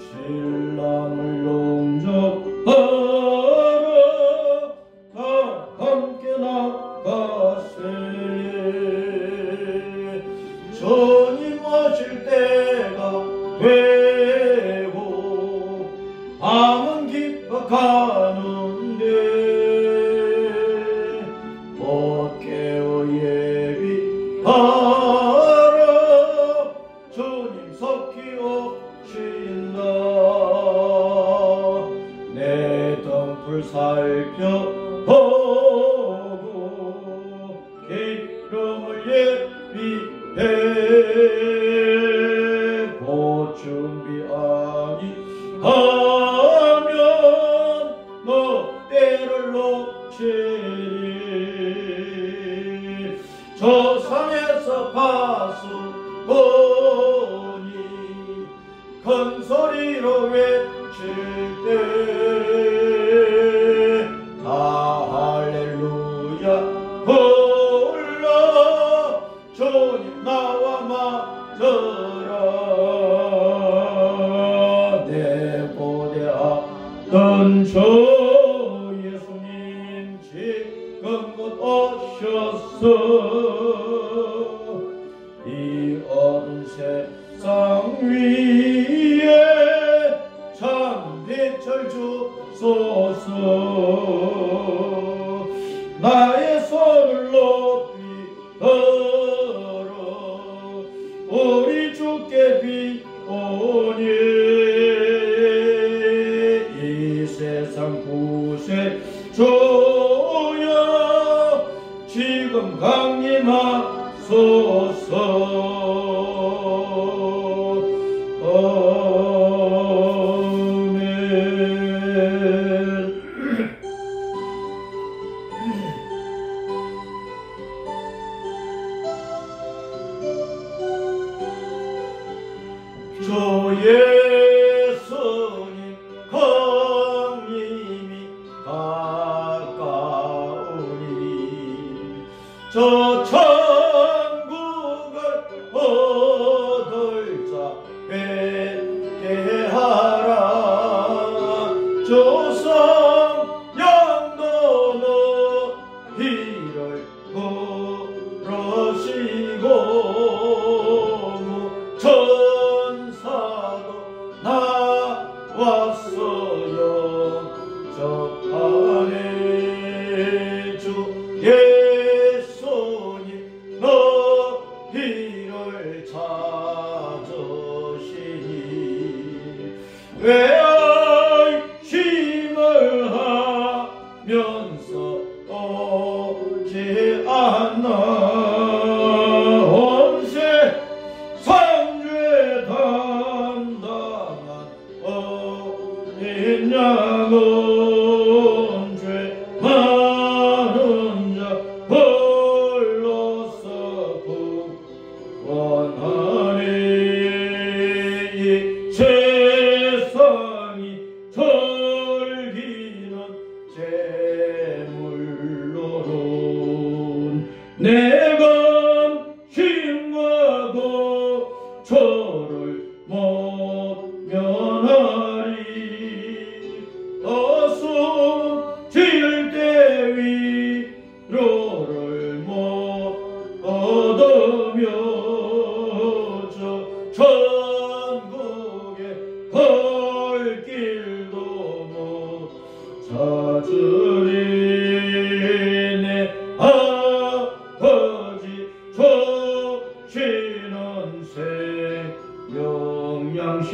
신랑을 용접하러 다 함께 나가세. 주님 오실 때가 되고 밤은 깊어가는데 곧 깨어 예비하라. 주님 속히 오신다. 내 등불 살펴보고 기름을 예비해. 곧 준비 아니하면 너 때를 놓치리. 저 산에서 파수꾼이 큰 소리로 외칠 때 다 할렐루야 불러 주님 나와 맞으라. 내 고대하던 주 예수님 지금 곧 오셨어. 이 어두운 세상 위에 참 빛을 주소서. 나의 손을 높이 들어 우리 주께 비오니. 이 세상 구세주여 지금 강림하소서. 주 예수님 강림이 가까우니 저 천국을 얻을 자 뵙게 하라. 주 성령도 너희를 부르시고 나왔어요. 저판에 주 예수님 너희를 찾으시니 외심을 하면서 오지 않나. 양은 죄 많은 자 불러서 구원하니. 이 세상이 즐기는 제물로는 내가 힘과도 저를 못 면하리. 지을 때 위로를 못 얻으며 저 천국에 갈 길도 못 찾으리. 내 아버지 주시는 생명 양식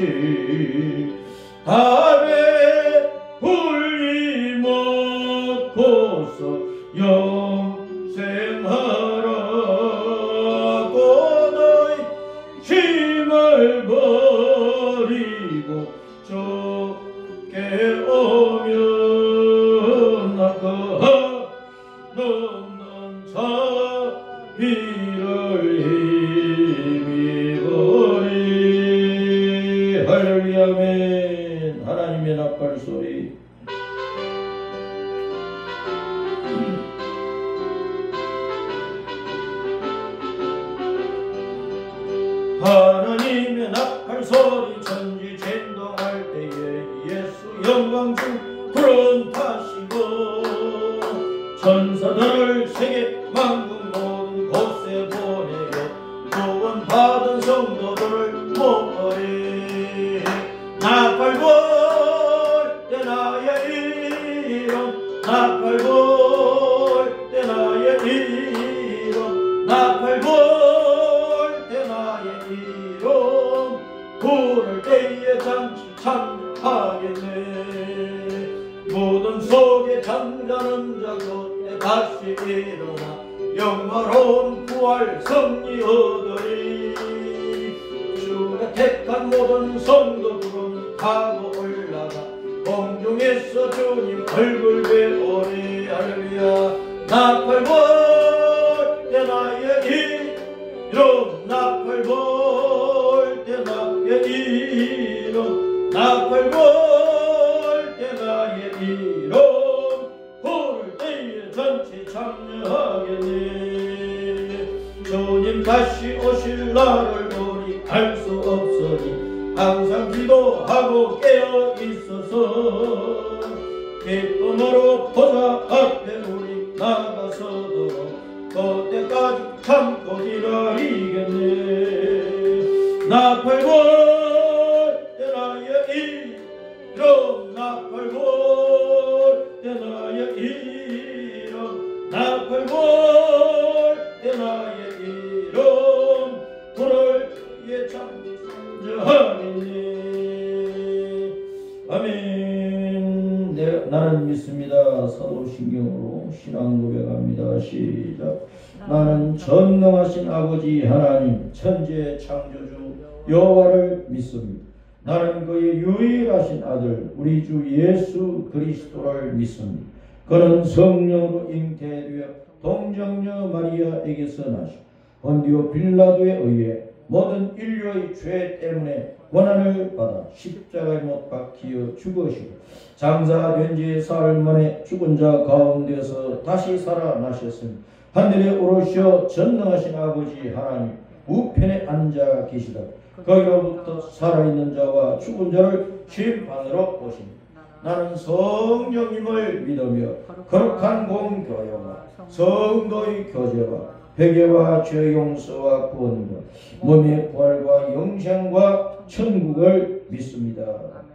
밥에 불리 먹고서 영생하라고 너희 힘을 버리고 주께 오면 넘는 자비를 힘입으리. 할렐루야 아멘. 하나님의 나팔 소리. 하나님의 나팔 부를 때에 잠시 참하겠네. 모든 속에 잠자는 자도 다시 일어나 영화로운 부활 승리 얻으리. 주가 택한 모든 성도들은 타고 올라가 공중에서 주님 얼굴 뵈오리. 할렐루야. 나팔 불 때 나의 이름, 나팔 불 때 나의 이름, 나팔 불 때 나의 이름, 부를 때에 전체 참여하겠네. 주님 다시 오실 날을 우리 알 수 없으니 항상 기도하고 깨어 있어서 기쁨으로 보좌 앞에 우리 나가서도록 그때까지 참고 기다리겠네. 나팔 불 때 나의 이름, 나팔 불 때 나의 이름, 나팔 불 때 나의 이름, 불을 위해 참여하겠네. 아멘. 나는 믿습니다. 사도신경으로 신앙 고백합니다. 시작. 나는 전능하신 아버지 하나님 천지의 창조주 여호와를 믿습니다. 나는 그의 유일하신 아들 우리 주 예수 그리스도를 믿습니다. 그는 성령으로 잉태되어 동정녀 마리아에게서 나시고 본디오 빌라도에 의해 모든 인류의 죄 때문에 고난을 받아 십자가에 못 박히어 죽으시고 장사된 지 사흘 만에 죽은 자 가운데서 다시 살아나셨으니 하늘에 오르시어 전능하신 아버지 하나님 우편에 앉아 계시다. 거기로부터 살아있는 자와 죽은 자를 심판으로 오십니다. 나는 성령님을 믿으며 거룩한 공교회와 성도의 교제와 회개와 죄 용서와 구원과 몸의 부활과 영생과 천국을 믿습니다.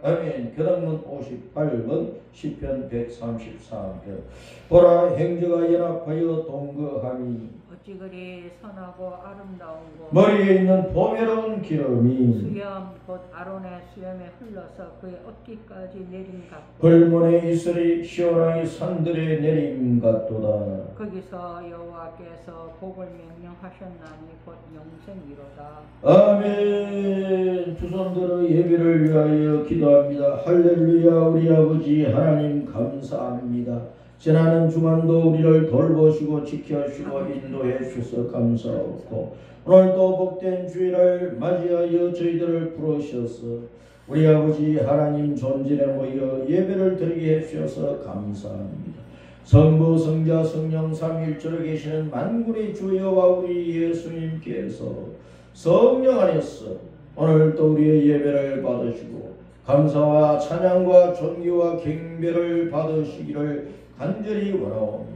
아멘. 교단문 58번 시편 133편. 보라 행저가 연합하여 동거함이 어찌 그리 선하고 아름다운 곳 머리에 있는 보배로운 기름이 수염 곧 아론의 수염에 흘러서 그의 어깨까지 내림 같고 벌문에 이슬이 시원하게 산들에 내림 같도다. 거기서 여호와께서 복을 명령하셨나니 곧 영생이로다. 아멘. 두 손 들어 예배를 위하여 기도합니다. 할렐루야. 우리 아버지 하나님 감사합니다. 지나는 주간도 우리를 돌보시고 지켜주시고 인도해 주셔서 감사하고 오늘도 복된 주일을 맞이하여 저희들을 부르셔서 우리 아버지 하나님 존전에 모여 예배를 드리게 해주셔서 감사합니다. 성부 성자 성령 삼위일체로 계시는 만군의 주 여호와 우리 예수님께서 성령 안에서 오늘도 우리의 예배를 받으시고 감사와 찬양과 존귀와 경배를 받으시기를 간절히 원하오며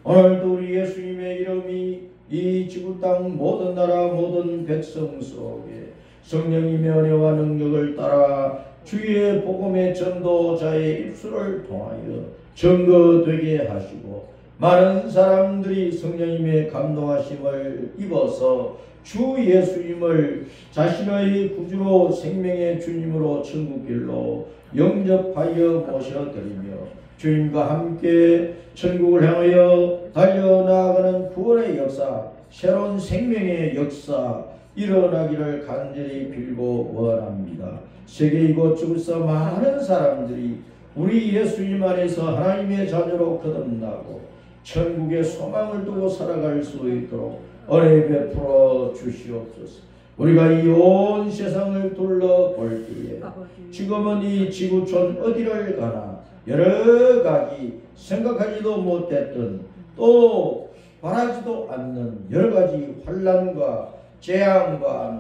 오늘도 우리 예수님의 이름이 이 지구 땅 모든 나라 모든 백성 속에 성령님의 은혜와 능력을 따라 주의 복음의 전도자의 입술을 통하여 증거되게 하시고 많은 사람들이 성령님의 감동하심을 입어서 주 예수님을 자신의 구주로 생명의 주님으로 천국길로 영접하여 모셔드리며 주님과 함께 천국을 향하여 달려나가는 구원의 역사, 새로운 생명의 역사 일어나기를 간절히 빌고 원합니다. 세계 이곳저곳에서 많은 사람들이 우리 예수님 안에서 하나님의 자녀로 거듭나고 천국의 소망을 두고 살아갈 수 있도록 은혜 베풀어 주시옵소서. 우리가 이 온 세상을 둘러볼 때에 지금은 이 지구촌 어디를 가나 여러 가지 생각하지도 못했던 또 바라지도 않는 여러 가지 환난과 재앙과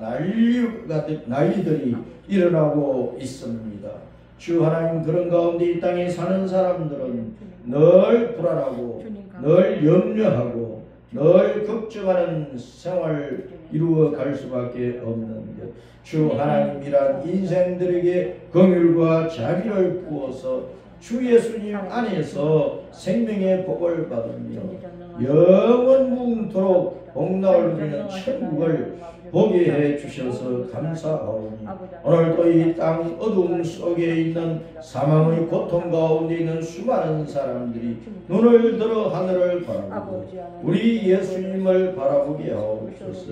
난리들이 일어나고 있습니다. 주 하나님 그런 가운데 이 땅에 사는 사람들은 늘 불안하고 늘 염려하고 늘 걱정하는 생활을 이루어 갈 수밖에 없는데 주 하나님이란 인생들에게 긍휼과 자비를 부어서 주 예수님 안에서 생명의 복을 받으며 영원 무궁토록 복락을 누리는 천국을 보게 해 주셔서 감사하오니 오늘도 이 땅 어둠 속에 있는 사망의 고통 가운데 있는 수많은 사람들이 눈을 들어 하늘을 바라보고 우리 예수님을 바라보게 하옵소서.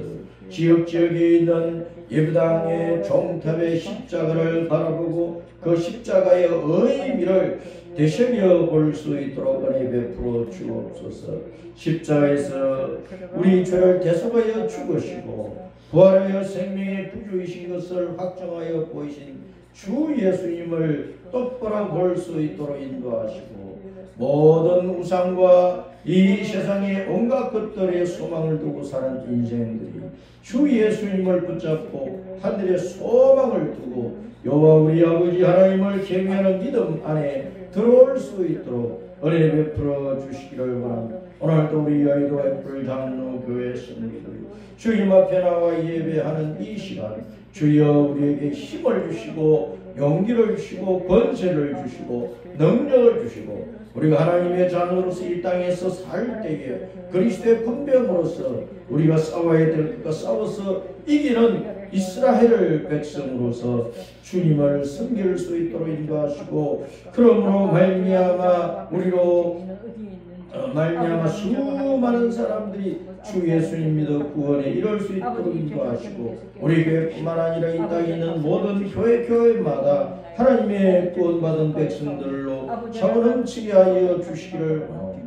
지역지역에 있는 예배당의 종탑의 십자가를 바라보고 그 십자가의 의미를 되새겨 볼 수 있도록 은혜 베풀어 주옵소서. 십자가에서 우리 죄를 대속하여 죽으시고 부활하여 생명의 구주이신 것을 확정하여 보이신 주 예수님을 똑바로 볼 수 있도록 인도하시고 모든 우상과 이 세상의 온갖 것들의 소망을 두고 사는 인생들이 주 예수님을 붙잡고 하늘의 소망을 두고 여호와 우리 아버지 하나님을 경외하는 믿음 안에 들어올 수 있도록 은혜 베풀어 주시기를 원합니다. 오늘도 우리 여의도 애플 장로교회 성도들이 주님 앞에 나와 예배하는 이 시간 주여 우리에게 힘을 주시고 용기를 주시고 권세를 주시고 능력을 주시고 우리가 하나님의 자녀로서 이 땅에서 살 때에 그리스도의 군병으로서 우리가 싸워야 될 것과 싸워서 이기는 이스라엘 백성으로서 주님을 섬길 수 있도록 인도하시고 그러므로 말미암아 우리로 말미암아 수많은 사람들이 주 예수님 믿어 구원에 이룰 수 있도록 인도하시고 우리 교회뿐만 아니라 이 땅에 있는 모든 교회마다 하나님의 구원받은 백성들로 차원넘치게 하여 주시기를 원합니다.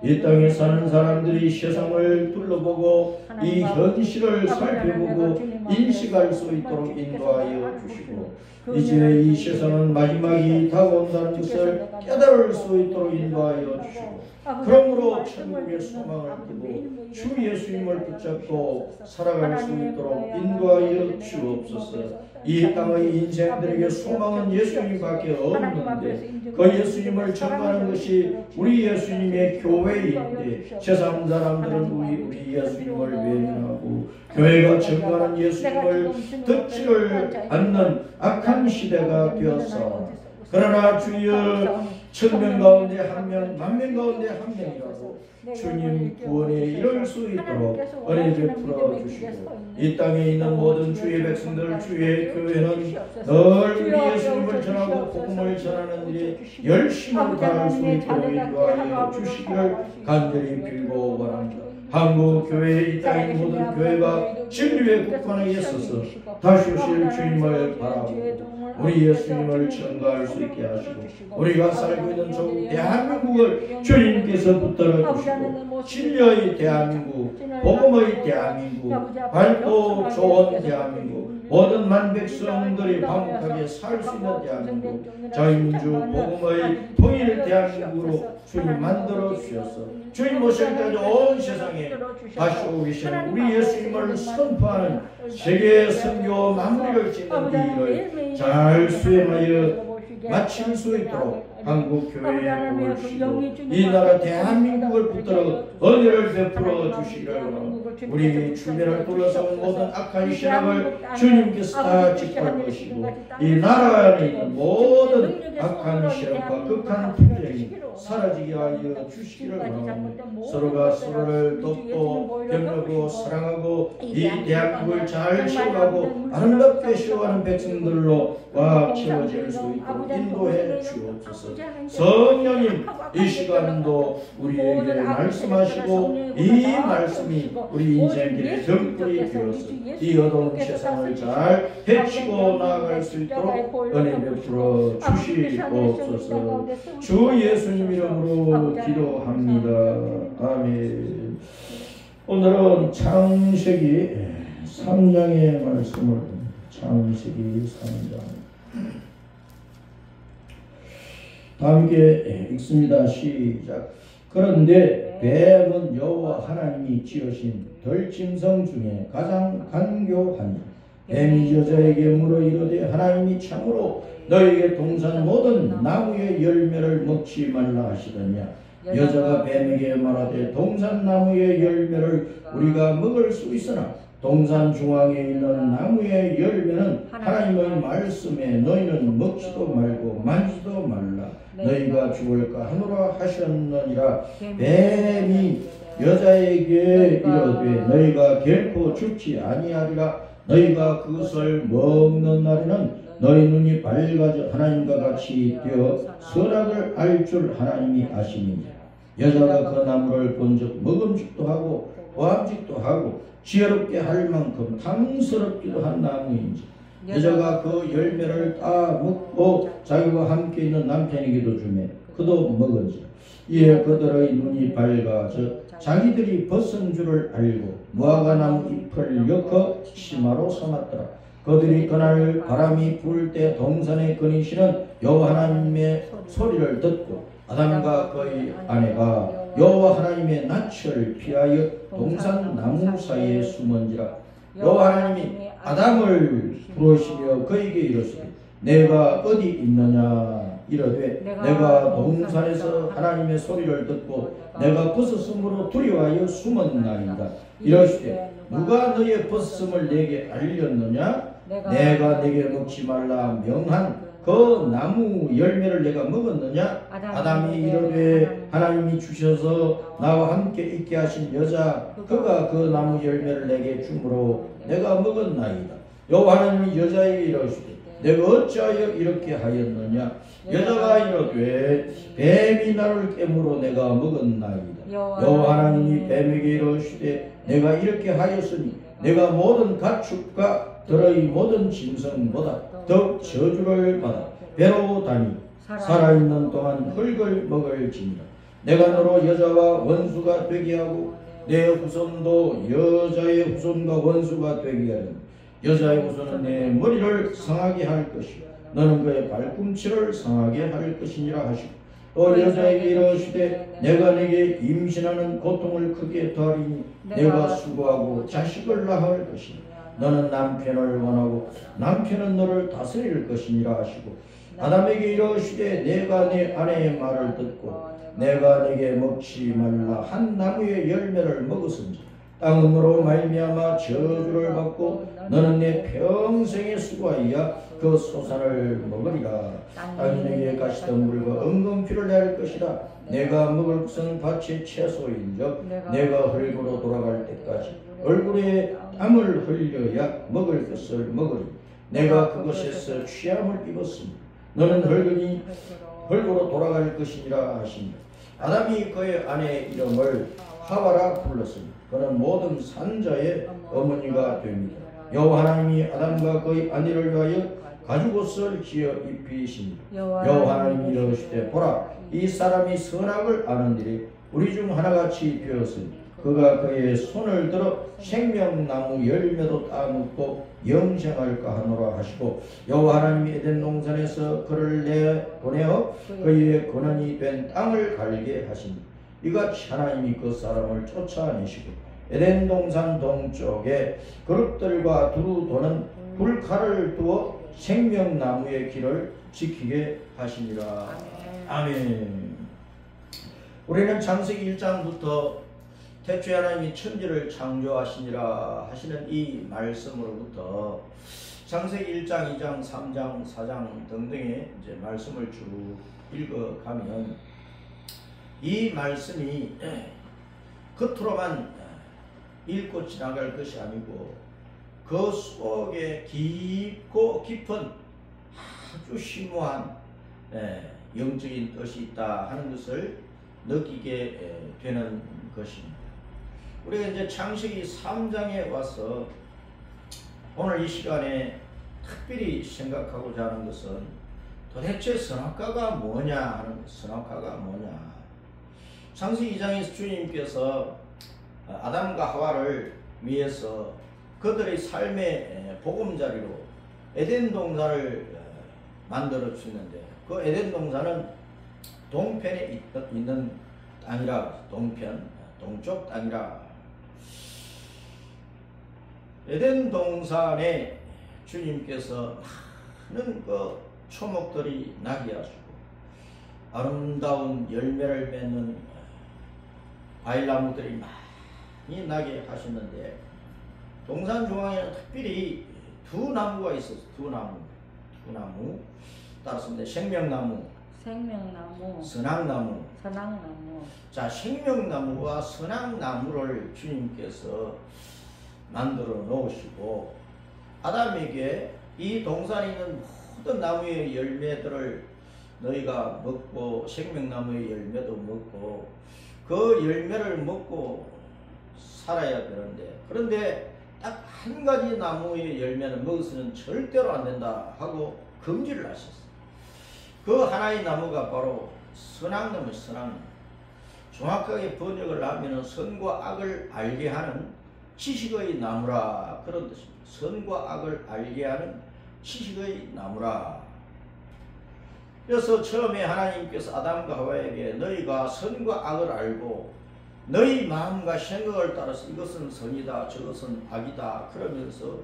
이 땅에 사는 사람들이 세상을 둘러보고 이 현실을 살펴보고 인식할 수 있도록 인도하여 주시고 이제 이 세상은 마지막이 다가온다는 것을 깨달을 수 있도록 인도하여 주시고 그러므로 천국의 소망을 두고 주 예수님을 붙잡고 살아갈 수 있도록 인도하여 주옵소서. 이 땅의 인생들에게 소망은 예수님밖에 없는데 그 예수님을 전하는 것이 우리 예수님의 교회인데 세상 사람들은 우리 예수님을 외면하고 교회가 전하는 예수님을 듣지를 않는 악한 시대가 되었어. 그러나 주여 1000명 가운데 1명, 10,000명 가운데 1명이라도 주님 구원에 이룰 수 있도록 은혜 베풀어 주시고 이 땅에 있는 모든 주의 백성들 주의 교회는 늘 우리 예수님을 전하고 복음을 전하는 일에 열심을 다할 수 있도록 인도하여 주시기를 간절히 빌고 원합니다. 한국 교회 이 땅의 모든 교회가 진리의 국한에 있어서 다시 오실 주님을 바라보고 우리 예수님을 전가할 수 있게 하시고 우리가 살고 있는 저 대한민국을 주님께서 붙들어 주시고 진리의 대한민국, 복음의 대한민국, 밝고 좋은 대한민국, 모든 만백성들이 화목하게 살 수 있는 대한민국, 자유민주 복음의 통일 대한민국으로 주님 만들어 주셔서 주님 오실 때까지 온 세상에 다시 오고 계신 우리 예수님을 선포하는 세계 선교 마무리를 짓는 이 일을 잘 수행하여 마칠 수 있도록 한국 교회에 모으시고 이 나라 대한민국을 붙들어 은혜를 베풀어 주시기를 원합니다. 우리 주변을 둘러싸은 모든 악한 신앙을 주님께서 다 직할 것이고 이 나라 안에 있는 모든 악한 신앙과 극한 분쟁이 사라지게 하여 주시기를 원합니다. 서로가 서로를 돕고 격려하고 사랑하고 이 대한민국을 잘 세워가고 아름답게 세워가는 백성들로 꽉 채워질 수 있도록 인도해 주옵소서. 성령님 이 시간도 우리에게 말씀하시고 이 말씀이 우리 인생길의 등불이 되어서 이 어두운 세상을 잘 헤치고 나아갈 수 있도록 은혜 베풀어 주시옵소서. 주 예수님 이름으로 기도합니다. 아멘. 오늘은 창세기 3장의 말씀을 창세기 3장 다 함께 읽습니다. 시작. 그런데 뱀은 여호와 하나님이 지으신 들짐승 중에 가장 간교하니 뱀이 여자에게 물어 이르되 하나님이 참으로 너에게 동산 모든 나무의 열매를 먹지 말라 하시더냐. 여자가 뱀에게 말하되 동산 나무의 열매를 우리가 먹을 수 있으나 동산 중앙에 있는 나무의 열매는 하나님의 말씀에 너희는 먹지도 말고 만지도 말라 너희가 죽을까 하노라 하셨느니라. 뱀이 여자에게 이르되 너희가 결코 죽지 아니하리라. 너희가 그것을 먹는 날에는 너희 눈이 밝아져 하나님과 같이 되어 선악을 알 줄 하나님이 아시니라. 여자가 그 나무를 본즉 먹음직도 하고 보암직도 하고 지혜롭게 할 만큼 탐스럽기도 한 나무인지 여자가 그 열매를 따 먹고 자기와 함께 있는 남편에게도 주매 그도 먹은지라. 이에 그들의 눈이 밝아져 자기들이 벗은 줄을 알고 무화과나무 잎을 엮어 치마로 삼았더라. 그들이 그날 바람이 불 때 동산에 거니시는 여호와 하나님의 소리를 듣고 아담과 그의 아내가 여호와 하나님의 낯을 피하여 동산 나무 사이에 숨은지라. 여호와 하나님이 아담을 부르시며 그에게 이르시되 내가 어디 있느냐 이르되 내가 동산에서 하나님의 소리를 듣고 내가 벗었으므로 두려워하여 숨었나이다. 이르시되 누가 너의 벗음을 내게 알렸느냐? 내가 내게 먹지 말라 명한 그 나무 열매를 내가 먹었느냐? 아담이 이르되 하나님이 주셔서 나와 함께 있게 하신 여자 그가 그 나무 열매를 내게 주므로 내가 먹었나이다. 여호와 하나님이 여자에게 이르시되 내가 어찌하여 이렇게 하였느냐? 여자가 이르되 뱀이 나를 깨물어 내가 먹었나이다. 여호와 하나님이 뱀에게 이르시되 내가 이렇게 하였으니 내가 모든 가축과 들의 모든 짐승보다 더 저주를 받아 배로 다니 살아있는 동안 흙을 먹을지니라. 내가 너로 여자와 원수가 되게 하고 내 후손도 여자의 후손과 원수가 되게 하리니 여자의 후손은 내 머리를 상하게 할 것이요 너는 그의 발꿈치를 상하게 할 것이니라 하시고 또 여자에게 이르시되 내가 내게 임신하는 고통을 크게 더하리니 내가 수고하고 자식을 낳을 것이니 너는 남편을 원하고 남편은 너를 다스릴 것이니라 하시고 아담에게 이르시되 내가 내 아내의 말을 듣고 내가 내게 먹지 말라 한 나무의 열매를 먹었은지 땅으로 말미암아 저주를 받고 너는 내 평생에 수고하여 그 소산을 먹으리라. 땅이 내게 가시덤불과 은금피를 낼 것이다. 내가 먹을 것은 밭의 채소인즉 내가 흙으로 돌아갈 때까지 얼굴에 땀을 흘려야 먹을 것을 먹으리. 내가 그것에서 취함을 입었으니 너는 흙으로 돌아갈 것이니라 하시니 아담이 그의 아내의 이름을 하와라 불렀으니 그는 모든 산자의 어머니가 됩니다. 여호와 하나님이 아담과 그의 아내를 위하여 가죽옷을 지어 입히시니 여호와 하나님이 이르시되 보라 이 사람이 선악을 아는 일이 우리 중 하나같이 되었으니 그가 그의 손을 들어 생명나무 열매도 따먹고 영생할까 하노라 하시고 여호와 하나님이 에덴 동산에서 그를 내보내어 그의 근원이 된 땅을 갈게 하시니 이같이 하나님이 그 사람을 쫓아내시고 에덴 동산 동쪽에 그룹들과 두루 도는 불칼을 두어 생명나무의 길을 지키게 하시니라. 아멘. 우리는 창세기 1장부터 태초에 하나님이 천지를 창조하시니라 하시는 이 말씀으로부터 창세기 1장, 2장, 3장, 4장 등등의 이제 말씀을 쭉 읽어가면 이 말씀이 겉으로만 읽고 지나갈 것이 아니고 그 속에 깊고 깊은 아주 심오한 영적인 뜻이 있다 하는 것을 느끼게 되는 것입니다. 우리가 이제 창세기 3장에 와서 오늘 이 시간에 특별히 생각하고자 하는 것은 도대체 선악과가 뭐냐 하는 선악과가 뭐냐. 창세기 2장에서 주님께서 아담과 하와를 위해서 그들의 삶의 보금자리로 에덴 동산을 만들어 주는데 그 에덴 동산은 동편에 있는 땅이라 동쪽 땅이라. 에덴 동산에 주님께서 많은 그 초목들이 나게 하시고 아름다운 열매를 맺는 과일나무들이 많이 나게 하셨는데 동산 중앙에는 특별히 두 나무가 있었어요. 두 나무 따라서 생명나무 생명나무, 선악나무. 선악나무. 자, 생명나무와 선악나무를 주님께서 만들어 놓으시고 아담에게 이 동산에 있는 모든 나무의 열매들을 너희가 먹고 생명나무의 열매도 먹고 그 열매를 먹고 살아야 되는데, 그런데 딱 한 가지 나무의 열매는 먹어서는 절대로 안 된다 하고 금지를 하셨어요. 그 하나의 나무가 바로 선악나무, 선악나무. 정확하게 번역을 하면 선과 악을 알게 하는 지식의 나무라, 그런 뜻입니다. 선과 악을 알게 하는 지식의 나무라. 그래서 처음에 하나님께서 아담과 하와에게 너희가 선과 악을 알고 너희 마음과 생각을 따라서 이것은 선이다 저것은 악이다 그러면서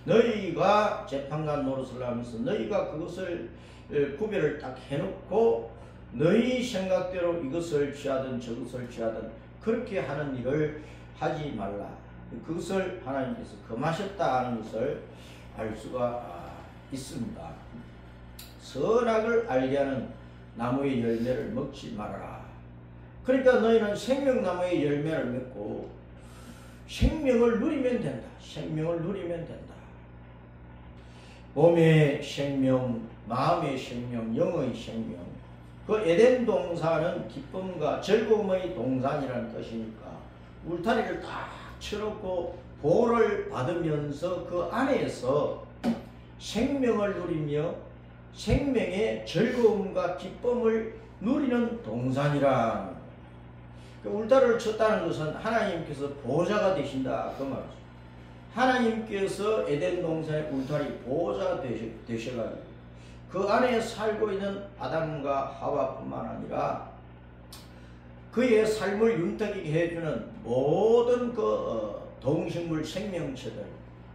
너희가 재판관 노릇을 하면서 너희가 그것을 구별을 딱 해놓고 너희 생각대로 이것을 취하든 저것을 취하든 그렇게 하는 일을 하지 말라. 그것을 하나님께서 금하셨다 하는 것을 알 수가 있습니다. 선악을 알게 하는 나무의 열매를 먹지 말아라. 그러니까 너희는 생명나무의 열매를 맺고 생명을 누리면 된다. 생명을 누리면 된다. 몸의 생명, 마음의 생명, 영의 생명. 그 에덴 동산은 기쁨과 즐거움의 동산이라는 뜻이니까 울타리를 딱 쳐놓고 보호를 받으면서 그 안에서 생명을 누리며 생명의 즐거움과 기쁨을 누리는 동산이라. 그 울타리를 쳤다는 것은 하나님께서 보호자가 되신다 그 말이죠. 하나님께서 에덴 동산의 울타리 보호자가 되셔가지고 그 안에 살고 있는 아담과 하와뿐만 아니라 그의 삶을 윤택하게 해주는 모든 그 동식물 생명체들,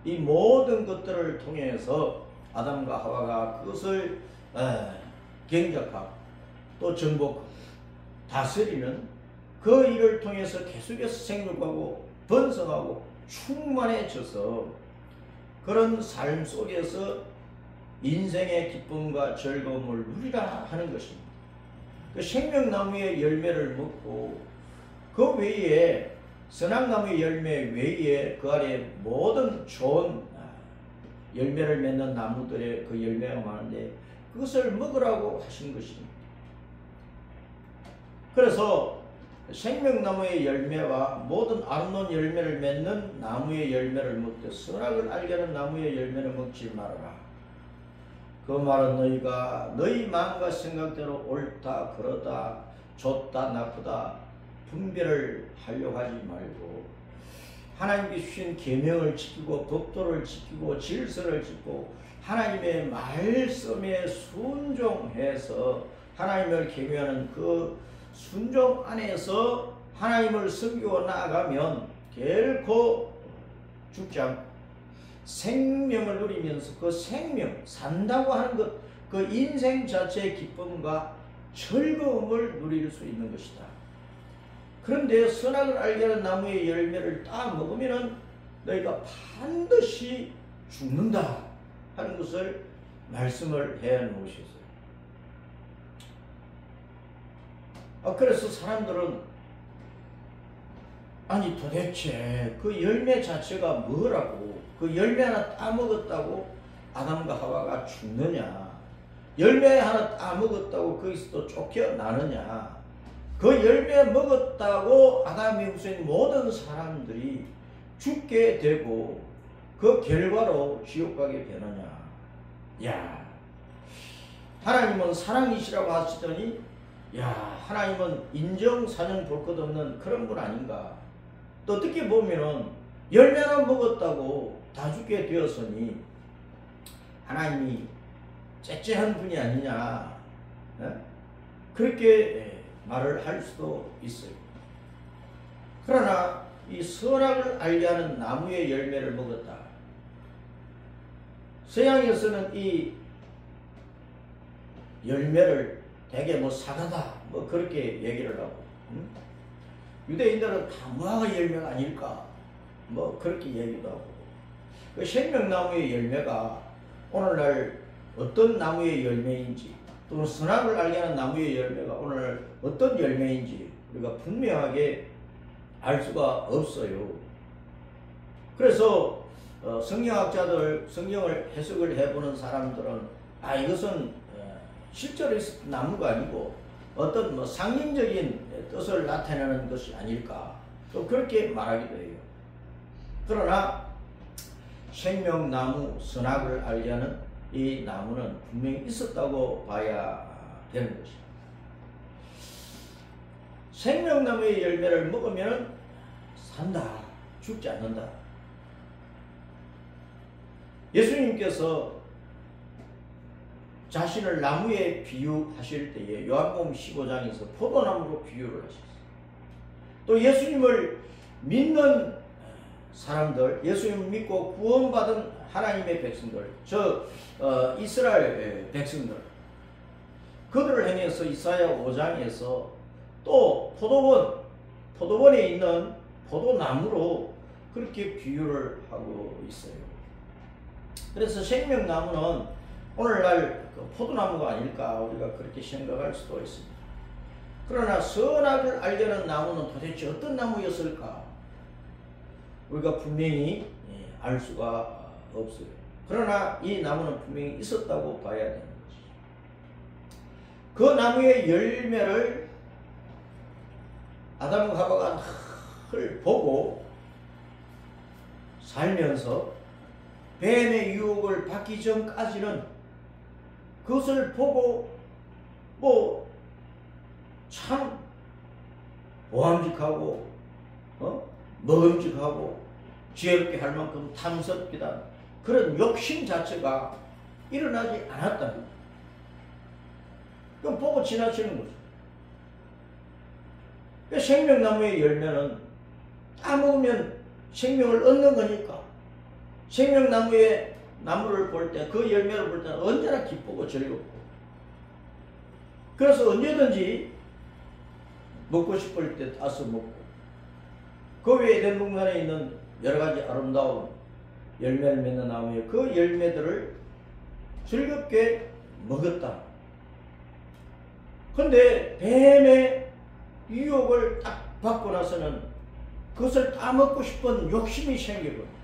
이 모든 것들을 통해서 아담과 하와가 그것을 경작하고 또 정복하고 다스리는 그 일을 통해서 계속해서 생육하고 번성하고 충만해져서 그런 삶 속에서 인생의 기쁨과 즐거움을 누리라 하는 것입니다. 그 생명나무의 열매를 먹고 그 외에 선악나무의 열매 외에 그 아래 모든 좋은 열매를 맺는 나무들의 그 열매가 많은데 그것을 먹으라고 하신 것입니다. 그래서 생명나무의 열매와 모든 아름다운 열매를 맺는 나무의 열매를 먹되 선악을 알게 하는 나무의 열매를 먹지 말아라. 그 말은 너희가 너희 마음과 생각대로 옳다 그러다 좋다 나쁘다 분별을 하려고 하지 말고 하나님께 주신 계명을 지키고 법도를 지키고 질서를 지키고 하나님의 말씀에 순종해서 하나님을 경외하는 그 순종 안에서 하나님을 섬기고 나아가면 결코 죽지 않고 생명을 누리면서 그 생명, 산다고 하는 것, 그 인생 자체의 기쁨과 즐거움을 누릴 수 있는 것이다. 그런데 선악을 알게 하는 나무의 열매를 딱 먹으면 너희가 반드시 죽는다 하는 것을 말씀을 해 놓으셨어요. 그래서 사람들은 아니 도대체 그 열매 자체가 뭐라고, 그 열매 하나 따먹었다고 아담과 하와가 죽느냐, 열매 하나 따먹었다고 거기서 또 쫓겨나느냐, 그 열매 먹었다고 아담 이후인 모든 사람들이 죽게 되고 그 결과로 지옥 가게 되느냐. 야, 하나님은 사랑이시라고 하시더니 야, 하나님은 인정사정 볼 것 없는 그런 분 아닌가. 또 어떻게 보면은 열매 하나 먹었다고 다 죽게 되었으니 하나님이 째째한 분이 아니냐, 그렇게 말을 할 수도 있어요. 그러나 이 선악을 알게 하는 나무의 열매를 먹었다. 서양에서는 이 열매를 되게 뭐 사과다 뭐 그렇게 얘기를 하고, 유대인들은 다 무화과 열매가 아닐까 뭐 그렇게 얘기도 하고, 그 생명나무의 열매가 오늘날 어떤 나무의 열매인지 또 선악을 알게 하는 나무의 열매가 오늘 어떤 열매인지 우리가 분명하게 알 수가 없어요. 그래서 성경학자들, 성경을 해석을 해보는 사람들은 이것은 실제로 나무가 아니고 어떤 상징적인 뜻을 나타내는 것이 아닐까, 또 그렇게 말하기도 해요. 그러나 생명나무, 선악을 알게 하는 이 나무는 분명히 있었다고 봐야 되는 것이다. 생명나무의 열매를 먹으면 산다, 죽지 않는다. 예수님께서 자신을 나무에 비유하실 때에 요한복음 15장에서 포도나무로 비유를 하셨어요. 또 예수님을 믿는 사람들, 예수님을 믿고 구원받은 하나님의 백성들, 이스라엘 백성들, 그들을 향해서 이사야 5장에서 또 포도원에 있는 포도나무로 그렇게 비유를 하고 있어요. 그래서 생명나무는 오늘날 포도나무가 아닐까 우리가 그렇게 생각할 수도 있습니다. 그러나 선악을 알게 하는 나무는 도대체 어떤 나무였을까? 우리가 분명히 알 수가 없어요. 그러나 이 나무는 분명히 있었다고 봐야 되는 것이죠. 그 나무의 열매를 아담과 하와가 늘 보고 살면서 뱀의 유혹을 받기 전까지는 그것을 보고 참 보암직하고 먹음직하고 지혜롭게 할 만큼 탐스럽기다, 그런 욕심 자체가 일어나지 않았다는 거예요. 그럼 보고 지나치는 거죠. 생명나무의 열매는 따먹으면 생명을 얻는 거니까 생명나무의 나무를 볼 때, 그 열매를 볼 때는 언제나 기쁘고 즐겁고, 그래서 언제든지 먹고 싶을 때 따서 먹고, 그 외에 에덴 동산에 있는 여러 가지 아름다운 열매를 맺는 나무의 그 열매들을 즐겁게 먹었다. 근데 뱀의 유혹을 딱 받고 나서는 그것을 다 먹고 싶은 욕심이 생기고,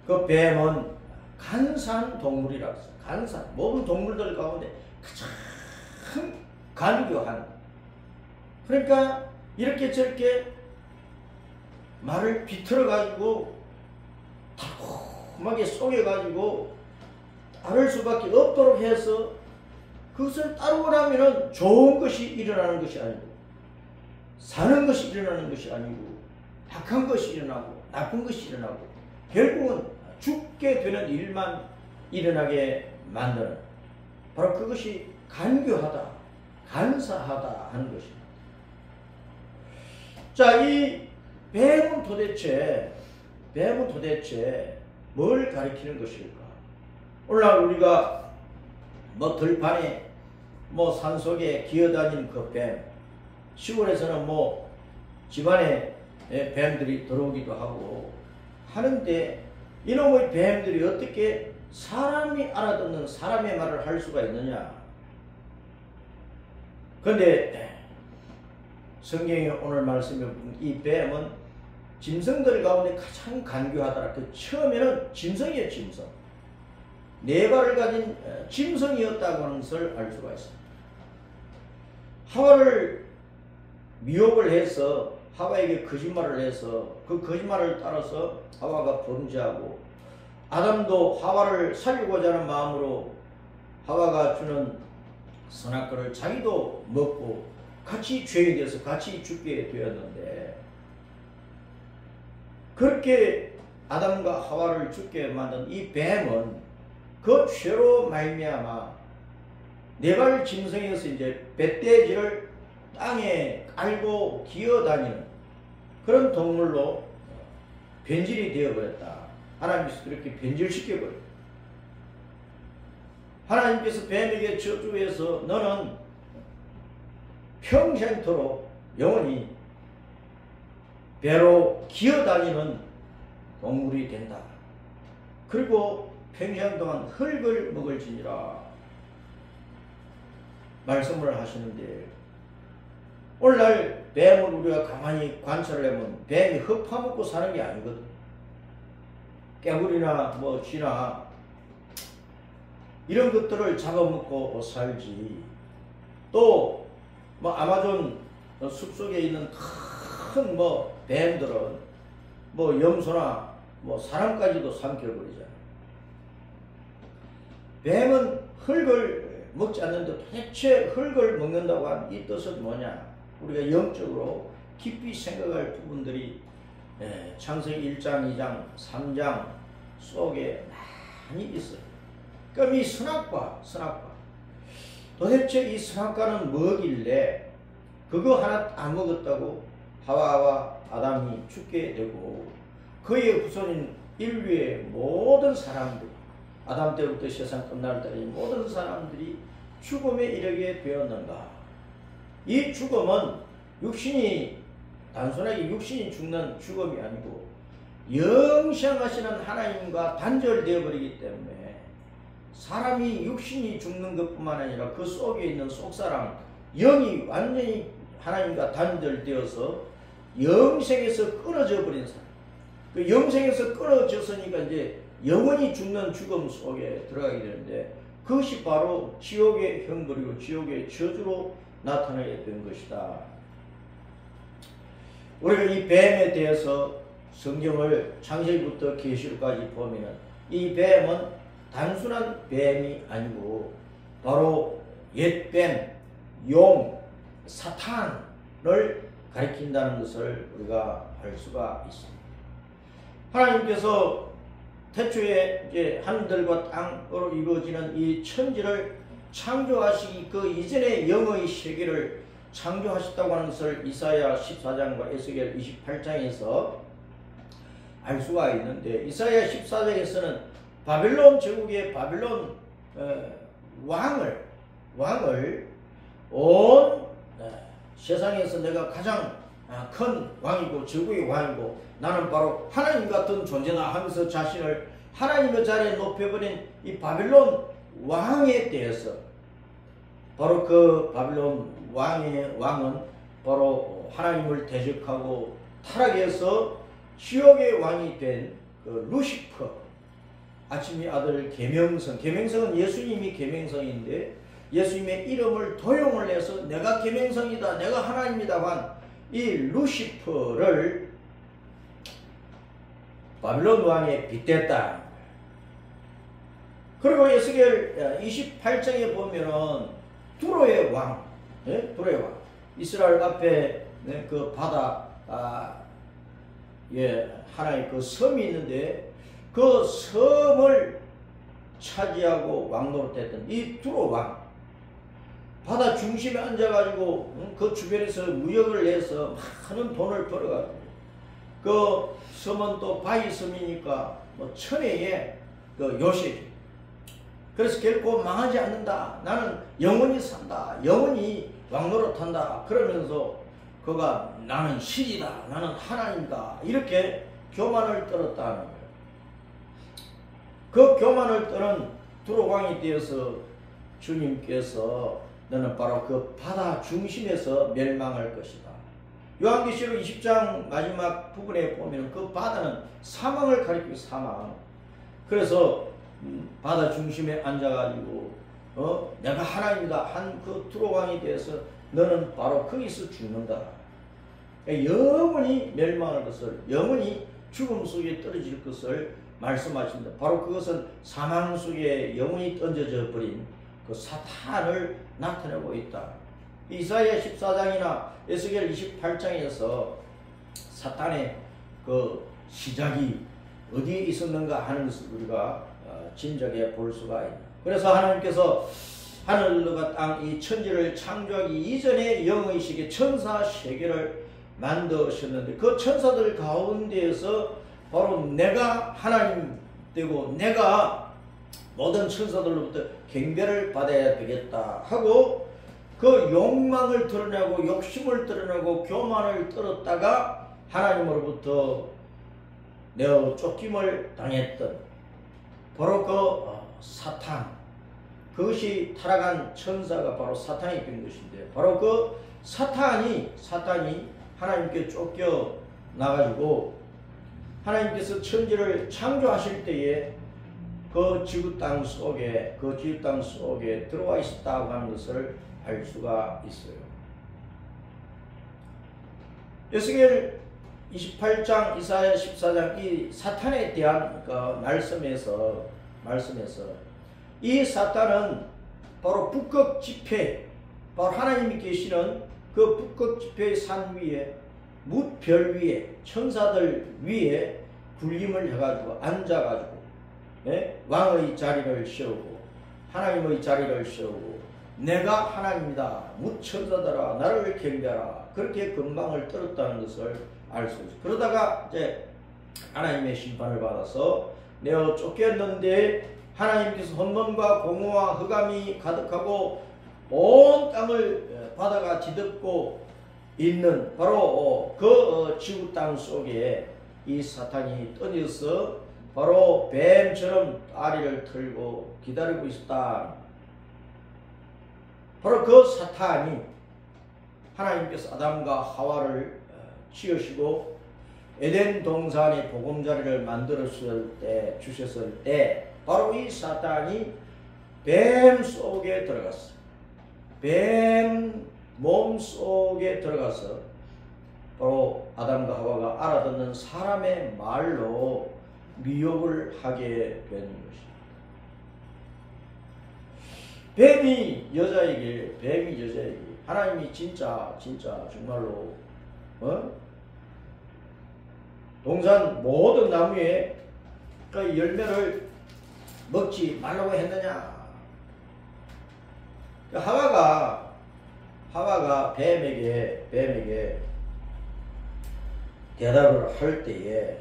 그 뱀은 간사한 동물이라고 했어요. 간사한, 모든 동물들 가운데 가장 간교한, 그러니까 이렇게 저렇게 말을 비틀어 가지고 달콤하게 속여-가지고 따를 수밖에 없도록 해서 그것을 따르고 나면은 좋은 것이 일어나는 것이 아니고, 사는 것이 일어나는 것이 아니고, 악한 것이 일어나고 나쁜 것이 일어나고 결국은 죽게 되는 일만 일어나게 만드는, 바로 그것이 간교하다, 간사하다 하는 것입니다. 자, 이 뱀은 도대체 뭘 가리키는 것일까? 오늘날 우리가 들판에 산속에 기어다니는 그 뱀, 시골에서는 집안에 뱀들이 들어오기도 하고 하는데, 이놈의 뱀들이 어떻게 사람이 알아듣는 사람의 말을 할 수가 있느냐? 그런데 성경이 오늘 말씀에 이 뱀은 짐승들 가운데 가장 간교하더라. 그 처음에는 짐승이에요, 짐승. 네 발을 가진 짐승이었다고 하는 것을 알 수가 있습니다. 하와를 미혹을 해서, 하와에게 거짓말을 해서 그 거짓말을 따라서 하와가 범죄하고, 아담도 하와를 살리고자 하는 마음으로 하와가 주는 선악과를 자기도 먹고 같이 죄인이 되어서 같이 죽게 되었는데, 그렇게 아담과 하와를 죽게 만든 이 뱀은 그 죄로 말미암아 네발 짐승에서 이제 뱃돼지를 땅에 깔고 기어다니는 그런 동물로 변질이 되어버렸다. 하나님께서 그렇게 변질시켜버렸다. 하나님께서 뱀에게 저주해서 너는 평생토록 영원히 배로 기어다니는 동물이 된다. 그리고 평생 동안 흙을 먹을지니라 말씀을 하시는데, 오늘날 뱀을 우리가 가만히 관찰을 해보면 뱀이 흙 파먹고 사는 게 아니거든. 깨물이나 뭐 쥐나 이런 것들을 잡아먹고 살지. 또 뭐 아마존 숲속에 있는 큰 뭐 뱀들은 뭐 염소나 뭐 사람까지도 삼켜버리잖아. 뱀은 흙을 먹지 않는데 도대체 흙을 먹는다고 한 이 뜻은 뭐냐? 우리가 영적으로 깊이 생각할 부분들이 창세기 1장, 2장, 3장 속에 많이 있어요. 그럼 이 선악과 도대체 이 선악과는 뭐길래 그거 하나 안 먹었다고 하와와 아담이 죽게 되고 그의 후손인 인류의 모든 사람들, 아담 때부터 세상 끝날 때까지 모든 사람들이 죽음에 이르게 되었는가? 이 죽음은 단순하게 육신이 죽는 죽음이 아니고 영생하시는 하나님과 단절되어 버리기 때문에 사람이 육신이 죽는 것뿐만 아니라 그 속에 있는 속사람, 영이 완전히 하나님과 단절되어서 영생에서 끊어져 버린 사람. 그 영생에서 끊어졌으니까 이제 영원히 죽는 죽음 속에 들어가게 되는데, 그것이 바로 지옥의 형벌이고 지옥의 저주로 나타나게 된 것이다. 우리가 이 뱀에 대해서 성경을 창세기부터 계시록까지 보면은 이 뱀은 단순한 뱀이 아니고 바로 옛뱀, 용, 사탄을 가리킨다는 것을 우리가 알 수가 있습니다. 하나님께서 태초에 이제 하늘들과 땅으로 이루어지는 이 천지를 창조하시기 그 이전의 영의 세계를 창조하셨다고 하는 것을 이사야 14장과 에스겔 28장에서 알 수가 있는데, 이사야 14장에서는 바벨론 제국의 바벨론 왕을 온 세상에서 내가 가장 큰 왕이고 제국의 왕이고 나는 바로 하나님 같은 존재다 하면서 자신을 하나님의 자리에 높여버린 이 바벨론 왕에 대해서, 바로 그 바벨론 왕은 바로 하나님을 대적하고 타락해서 지옥의 왕이 된 그 루시퍼, 아침의 아들 계명성은 예수님이 계명성인데 예수님의 이름을 도용을 해서 내가 계명성이다, 내가 하나님이다 한 이 루시퍼를 바벨론 왕에 빗댔다. 그리고 에스겔 28장에 보면은 두로의 왕, 이스라엘 앞에 그 바다 하나의 그 섬이 있는데 그 섬을 차지하고 왕노릇했던 이 두로 왕, 바다 중심에 앉아가지고 그 주변에서 무역을 해서 많은 돈을 벌어가지고, 그 섬은 또 바위 섬이니까 뭐 천혜의 그 요새, 그래서 결코 망하지 않는다, 나는 영원히 산다, 영원히 왕노릇한다 그러면서 그가 나는 신이다, 나는 하나님이다 이렇게 교만을 떨었다는 거예요. 그 교만을 떠는 두로왕이 되어서 주님께서 너는 바로 그 바다 중심에서 멸망할 것이다. 요한계시록 20장 마지막 부분에 보면 그 바다는 사망을 가리키고 사망. 그래서 바다 중심에 앉아가지고 내가 하나님이다 한 그 두로왕이 되어서 너는 바로 거기서 죽는다. 영원히 멸망할 것을, 영원히 죽음 속에 떨어질 것을 말씀하십니다. 바로 그것은 사망 속에 영원히 던져져 버린 그 사탄을 나타내고 있다. 이사야 14장이나 에스겔 28장에서 사탄의 그 시작이 어디에 있었는가 하는 것을 우리가 짐작해 볼 수가 있다. 그래서 하나님께서 하늘과 땅 이 천지를 창조하기 이전에 영의 세계 천사 세계를 만드셨는데, 그 천사들 가운데에서 바로 내가 하나님 되고 내가 모든 천사들로부터 경배를 받아야 되겠다 하고 그 욕망을 드러내고 욕심을 드러내고 교만을 떨었다가 하나님으로부터 내어 쫓김을 당했던 바로 그 사탄, 그것이 타락한 천사가 바로 사탄이 된 것인데, 바로 그 사탄이 하나님께 쫓겨 나가지고 하나님께서 천지를 창조하실 때에 그 지구 땅 속에 들어와 있었다고 하는 것을 알 수가 있어요. 에스겔 28장, 이사야 14장 이 사탄에 대한 그 말씀에서 이 사탄은 바로 북극 지폐, 바로 하나님이 계시는 그 북극 지폐의 산 위에 뭇별 위에 천사들 위에 군림을 해가지고 앉아가지고 왕의 자리를 세우고 하나님의 자리를 세우고 내가 하나님이다 뭇천사들아 나를 경배하라 그렇게 건방을 떨었다는 것을 알 수 있어요. 그러다가 이제 하나님의 심판을 받아서 내어 쫓겼는데 하나님께서 혼돈과 공허와 흑암이 가득하고 온 땅을 바다가 뒤덮고 있는 바로 그 지구 땅 속에 이 사탄이 떠져서 바로 뱀처럼 다리를 틀고 기다리고 있었다. 바로 그 사탄이 하나님께서 아담과 하와를 지으시고 에덴 동산에 보금자리를 주셨을 때 바로 이 사탄이 뱀 속에 들어갔어요. 뱀 몸 속에 들어가서 바로 아담과 하와가 알아듣는 사람의 말로 미혹을 하게 된 것입니다. 뱀이 여자에게 하나님이 진짜 정말로 동산 모든 나무에 그 열매를 먹지 말라고 했느냐? 하와가 뱀에게 대답을 할 때에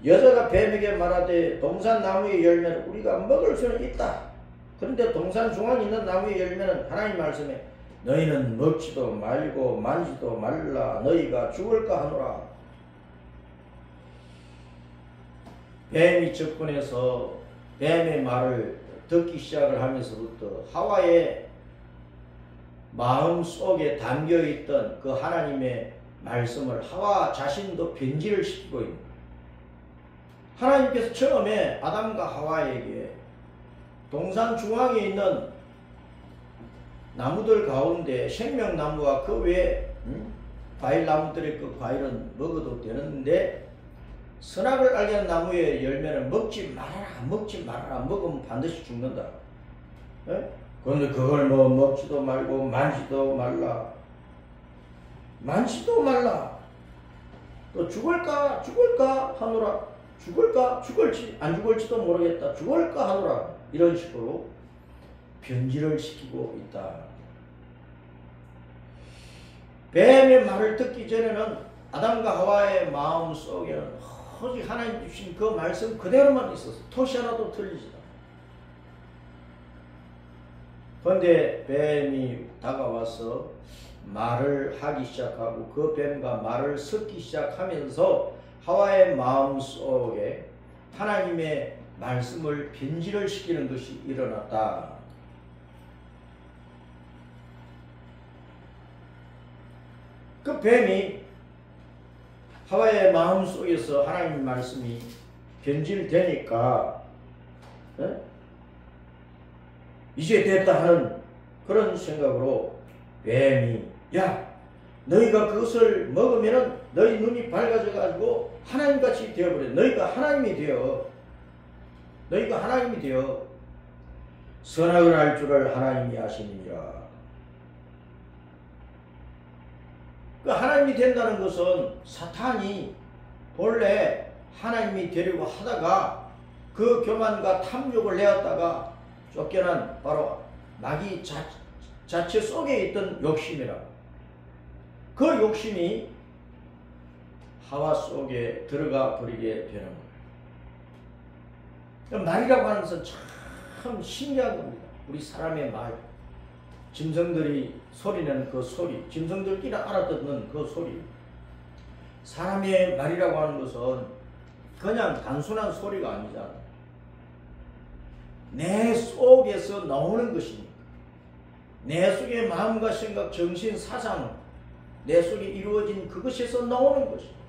여자가 뱀에게 말하되 동산 나무의 열매는 우리가 먹을 수는 있다. 그런데 동산 중앙에 있는 나무의 열매는 하나님 말씀에 너희는 먹지도 말고 만지도 말라 너희가 죽을까 하노라. 뱀이 접근해서 뱀의 말을 듣기 시작을 하면서부터 하와의 마음 속에 담겨있던 그 하나님의 말씀을 하와 자신도 변질을 시키고 있는 거예요. 하나님께서 처음에 아담과 하와에게 동산 중앙에 있는 나무들 가운데 생명나무와 그 외에 과일나무들의 그 과일은 먹어도 되는데 선악을 알게 하는 나무의 열매는 먹지 말아라. 먹으면 반드시 죽는다. 그런데 그걸 뭐 먹지도 말고 만지도 말라. 또 죽을까 하노라. 죽을지 안 죽을지도 모르겠다. 죽을까 하노라. 이런 식으로 변질을 시키고 있다. 뱀의 말을 듣기 전에는 아담과 하와의 마음 속에는 오직 하나님 주신 그 말씀 그대로만 있었어. 토시 하나도 틀리지 않아. 그런데 뱀이 다가와서 말을 하기 시작하고 그 뱀과 말을 섞기 시작하면서 하와의 마음 속에 하나님의 말씀을 변질을 시키는 것이 일어났다. 그 뱀이 하와의 마음 속에서 하나님 말씀이 변질되니까 이제 됐다 하는 그런 생각으로 뱀이 너희가 그것을 먹으면 너희 눈이 밝아져 가지고 하나님같이 되어버려. 너희가 하나님이 되어 선악을 알 줄을 하나님이 아시느니라. 그 하나님이 된다는 것은 사탄이 본래 하나님이 되려고 하다가 그 교만과 탐욕을 내었다가 쫓겨난 바로 마귀 자체 속에 있던 욕심이라. 그 욕심이 하와 속에 들어가 버리게 되는 거예요. 말이라고 하는 것은 참 신기한 겁니다. 우리 사람의 말, 짐승들이 소리내는 그 소리, 짐승들끼리 알아듣는 그 소리. 사람의 말이라고 하는 것은 그냥 단순한 소리가 아니잖아요. 내 속에서 나오는 것입니다. 내 속의 마음과 생각, 정신, 사상, 내 속에 이루어진 그것에서 나오는 것입니다.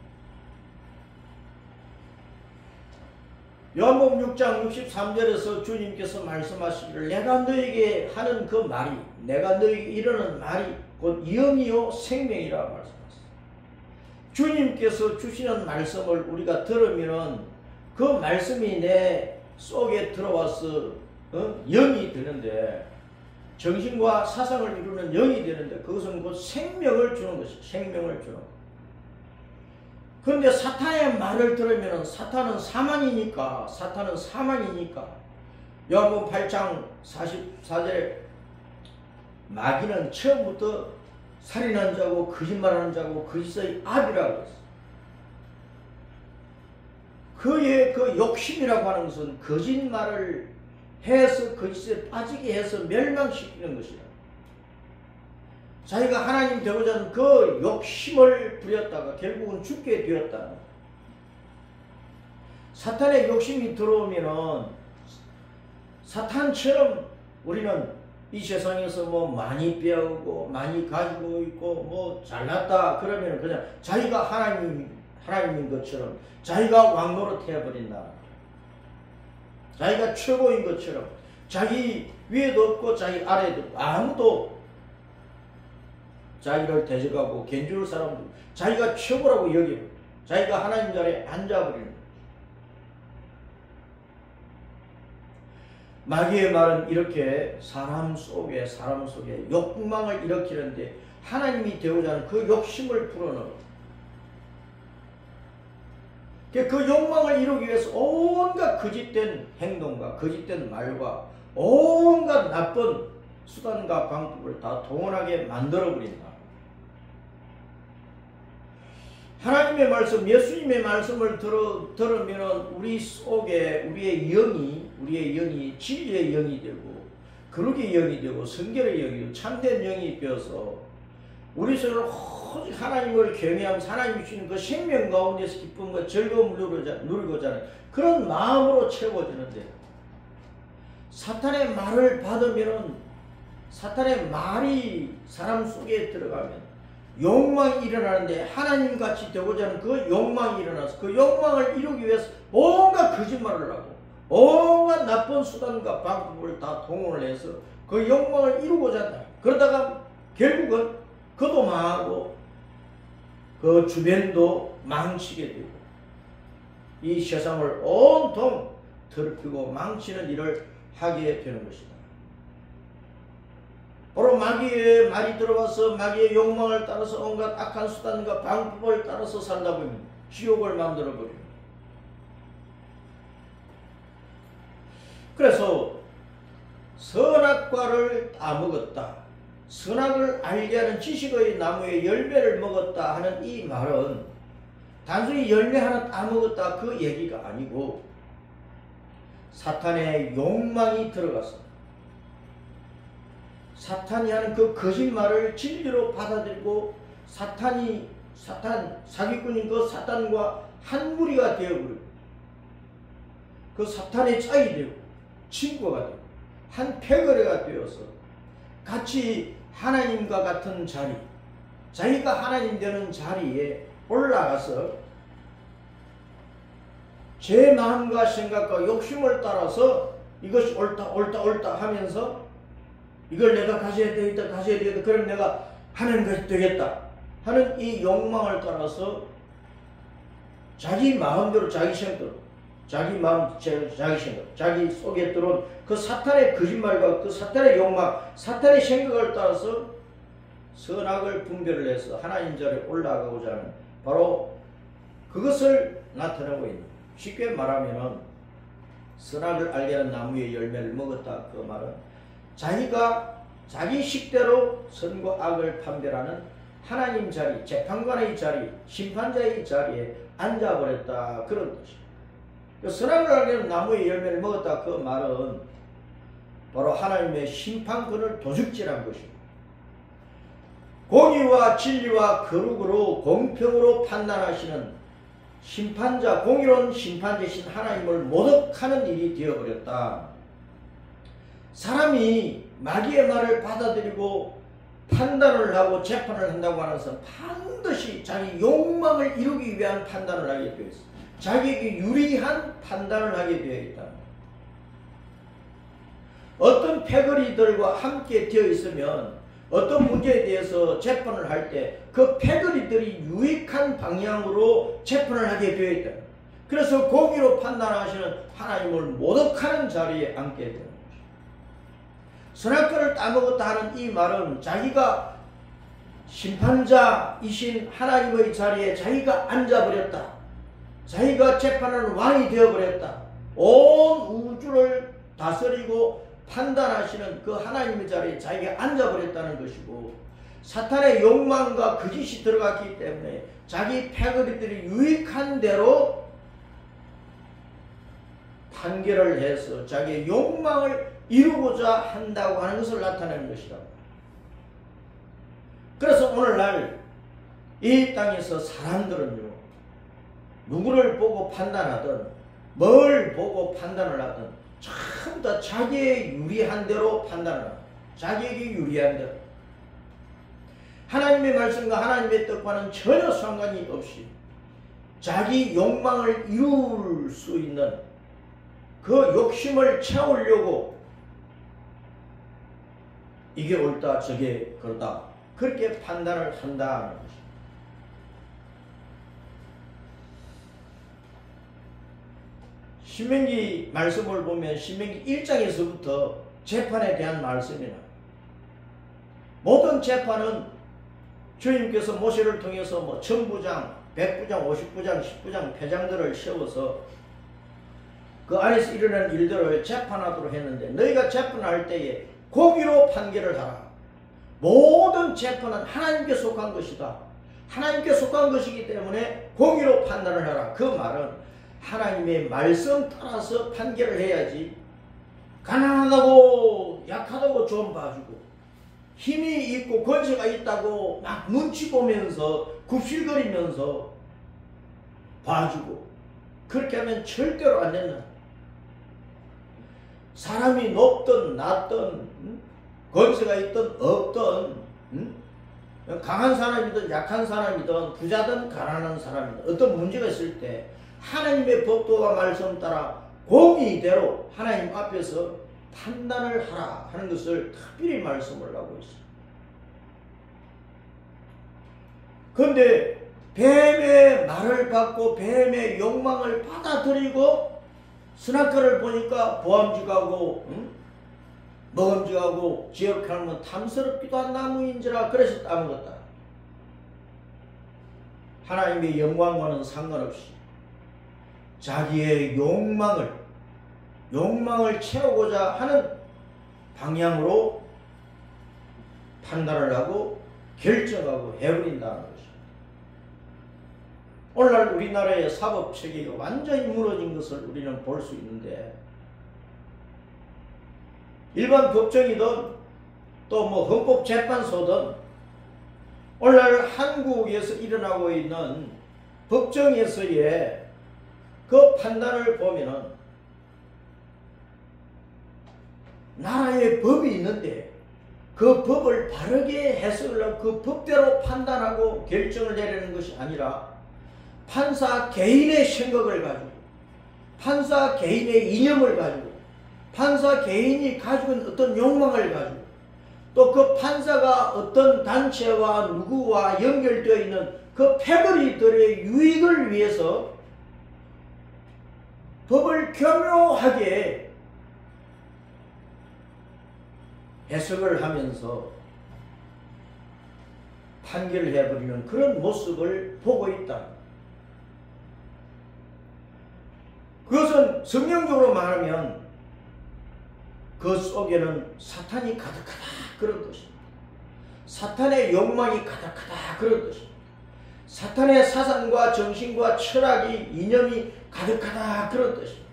요한복음 6장 63절에서 주님께서 말씀하시기를 내가 너에게 하는 그 말이, 내가 너에게 이르는 말이 곧 영이요 생명이라 말씀하셨습니다. 주님께서 주시는 말씀을 우리가 들으면 그 말씀이 내 속에 들어와서 영이 되는데, 정신과 사상을 이루는 영이 되는데, 그것은 곧 생명을 주는 것이죠. 생명을 주는 것. 그런데 사탄의 말을 들으면 사탄은 사망이니까 요한복음 8장 44절에 마귀는 처음부터 살인한 자고 거짓말하는 자고 거짓의 아비라고 했어요. 그의 그 욕심이라고 하는 것은 거짓말을 해서 거짓에 빠지게 해서 멸망시키는 것이다. 자기가 하나님 되고자 하는 그 욕심을 부렸다가 결국은 죽게 되었다. 사탄의 욕심이 들어오면은 사탄처럼 우리는 이 세상에서 뭐 많이 배우고 많이 가지고 있고 뭐 잘났다 그러면 그냥 자기가 하나님인 것처럼 자기가 왕노릇 해버린다. 자기가 최고인 것처럼 자기 위에도 없고 자기 아래에도 없고 아무도 자기를 대적하고 견줄 사람도 자기가 최고라고 여기고 자기가 하나님 자리에 앉아버리는 거예요. 마귀의 말은 이렇게 사람 속에 욕망을 일으키는데 하나님이 되고자 하는 그 욕심을 불어넣어. 그 욕망을 이루기 위해서 온갖 거짓된 행동과 거짓된 말과 온갖 나쁜 수단과 방법을 다 동원하게 만들어버린다. 하나님의 말씀, 예수님의 말씀을 들으면 우리 속에 우리의 영이 진리의 영이 되고 거룩의 영이 되고 성결의 영이 되고 참된 영이 되어서 우리 속으로 오직 하나님을 경외하면서 하나님이 주시는 그 생명 가운데서 기쁨과 즐거움을 누리고자 하는 그런 마음으로 채워지는데, 사탄의 말을 받으면 사탄의 말이 사람 속에 들어가면 욕망이 일어나는데, 하나님같이 되고자 하는 그 욕망이 일어나서 그 욕망을 이루기 위해서 온갖 거짓말을 하고 온갖 나쁜 수단과 방법을 다 동원을 해서 그 욕망을 이루고자 한다. 그러다가 결국은 그도 망하고 그 주변도 망치게 되고 이 세상을 온통 더럽히고 망치는 일을 하게 되는 것이다. 바로 마귀의 말이 들어와서 마귀의 욕망을 따라서 온갖 악한 수단과 방법을 따라서 살다 보면 지옥을 만들어버립니다. 그래서 선악과를 따먹었다, 선악을 알게 하는 지식의 나무의 열매를 먹었다 하는 이 말은 단순히 열매 하나 따먹었다 그 얘기가 아니고 사탄의 욕망이 들어갔습니다. 사탄이 하는 그 거짓말을 진리로 받아들이고 사기꾼인 그 사탄과 한 무리가 되어버리고 그 사탄의 짝이 되고 친구가 되고 한 패거리가 되어서 같이 하나님과 같은 자리, 자기가 하나님 되는 자리에 올라가서 제 마음과 생각과 욕심을 따라서 이것이 옳다 하면서 이걸 내가 가져야 되겠다 그럼 내가 하는 것이 되겠다 하는 이 욕망을 따라서 자기 마음대로 자기 생각대로 자기 마음 자기 생각 자기 속에 들어온 그 사탄의 거짓말과 그 사탄의 욕망 사탄의 생각을 따라서 선악을 분별을 해서 하나님 자리에 올라가고자 하는 바로 그것을 나타내고 있는, 쉽게 말하면 선악을 알게 하는 나무의 열매를 먹었다 그 말은 자기가 자기 식대로 선과 악을 판별하는 하나님 자리, 재판관의 자리, 심판자의 자리에 앉아버렸다 그런 뜻이에요. 선악을 알게 하는 나무의 열매를 먹었다 그 말은 바로 하나님의 심판권을 도둑질한 것입니다. 공의와 진리와 거룩으로 공평으로 판단하시는 심판자, 공의로운 심판자신 하나님을 모독하는 일이 되어버렸다. 사람이 마귀의 말을 받아들이고 판단을 하고 재판을 한다고 하는 것은 반드시 자기 욕망을 이루기 위한 판단을 하게 되어 있습니다. 자기에게 유리한 판단을 하게 되어 있다. 어떤 패거리들과 함께 되어 있으면 어떤 문제에 대해서 재판을 할 때 그 패거리들이 유익한 방향으로 재판을 하게 되어 있다. 그래서 공의로 판단하시는 하나님을 모독하는 자리에 앉게 되는 것입니다. 선악과를 따먹었다 하는 이 말은 자기가 심판자이신 하나님의 자리에 자기가 앉아버렸다. 자기가 재판하는 왕이 되어버렸다. 온 우주를 다스리고 판단하시는 그 하나님의 자리에 자기가 앉아버렸다는 것이고, 사탄의 욕망과 거짓이 들어갔기 때문에 자기 패거리들이 유익한 대로 판결을 해서 자기의 욕망을 이루고자 한다고 하는 것을 나타내는 것이다. 그래서 오늘날 이 땅에서 사람들은요, 누구를 보고 판단하든 뭘 보고 판단을 하든 전부 다 자기의 유리한 대로 판단을 합니다. 자기에게 유리한 대로. 하나님의 말씀과 하나님의 뜻과는 전혀 상관이 없이 자기 욕망을 이룰 수 있는 그 욕심을 채우려고 이게 옳다 저게 그렇다 그렇게 판단을 한다는 것입니다. 신명기 말씀을 보면 신명기 1장에서부터 재판에 대한 말씀이나 모든 재판은 주님께서 모세를 통해서 천부장, 백부장, 50부장, 10부장, 패장들을 세워서 그 안에서 일어난 일들을 재판하도록 했는데, 너희가 재판할 때에 공의로 판결을 하라. 모든 재판은 하나님께 속한 것이다. 하나님께 속한 것이기 때문에 공의로 판단을 하라. 그 말은 하나님의 말씀 따라서 판결을 해야지, 가난하다고 약하다고 좀 봐주고 힘이 있고 권세가 있다고 막 눈치 보면서 굽실거리면서 봐주고 그렇게 하면 절대로 안 된다. 사람이 높든 낮든 권세가 있든 없든 강한 사람이든 약한 사람이든 부자든 가난한 사람이든 어떤 문제가 있을 때 하나님의 법도와 말씀 따라 공의대로 하나님 앞에서 판단을 하라 하는 것을 특별히 말씀을 하고 있습니다. 그런데 뱀의 말을 받고 뱀의 욕망을 받아들이고 선악과를 보니까 보암직하고 먹음직하고 지역하면 탐스럽기도 한 나무인지라 그래서 따먹었다. 하나님의 영광과는 상관없이 자기의 욕망을 채우고자 하는 방향으로 판단을 하고 결정하고 해버린다는 것입니다. 오늘날 우리나라의 사법체계가 완전히 무너진 것을 우리는 볼 수 있는데, 일반 법정이든 또 헌법재판소든 오늘날 한국에서 일어나고 있는 법정에서의 그 판단을 보면은 나라의 법이 있는데 그 법을 바르게 해석을 하고 그 법대로 판단하고 결정을 내리는 것이 아니라 판사 개인의 생각을 가지고 판사 개인의 이념을 가지고 판사 개인이 가지고 있는 어떤 욕망을 가지고 또 그 판사가 어떤 단체와 누구와 연결되어 있는 그 패거리들의 유익을 위해서 법을 교묘하게 해석을 하면서 판결을 해버리는 그런 모습을 보고 있다. 그것은 성경적으로 말하면 그 속에는 사탄이 가득하다 그런 것입니다. 사탄의 욕망이 가득하다 그런 것입니다. 사탄의 사상과 정신과 철학이 이념이 가득하다 그런 것입니다.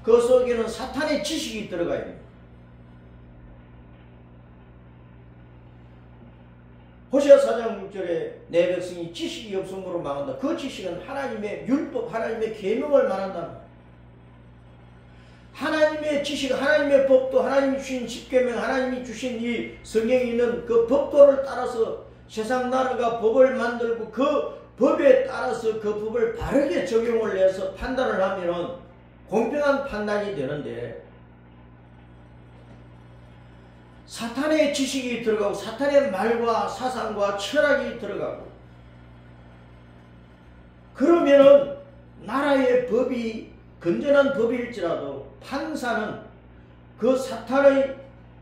그 속에는 사탄의 지식이 들어가 있습니다. 호세아 4장 6절에 내 백성이 지식이 없음으로 망한다. 그 지식은 하나님의 율법, 하나님의 계명을 말한다. 하나님의 지식, 하나님의 법도, 하나님이 주신 십계명, 하나님이 주신 이 성경에 있는 그 법도를 따라서 세상 나라가 법을 만들고 그 법에 따라서 그 법을 바르게 적용을 해서 판단을 하면은 공평한 판단이 되는데, 사탄의 지식이 들어가고 사탄의 말과 사상과 철학이 들어가고, 그러면은 나라의 법이 건전한 법일지라도 판사는 그 사탄의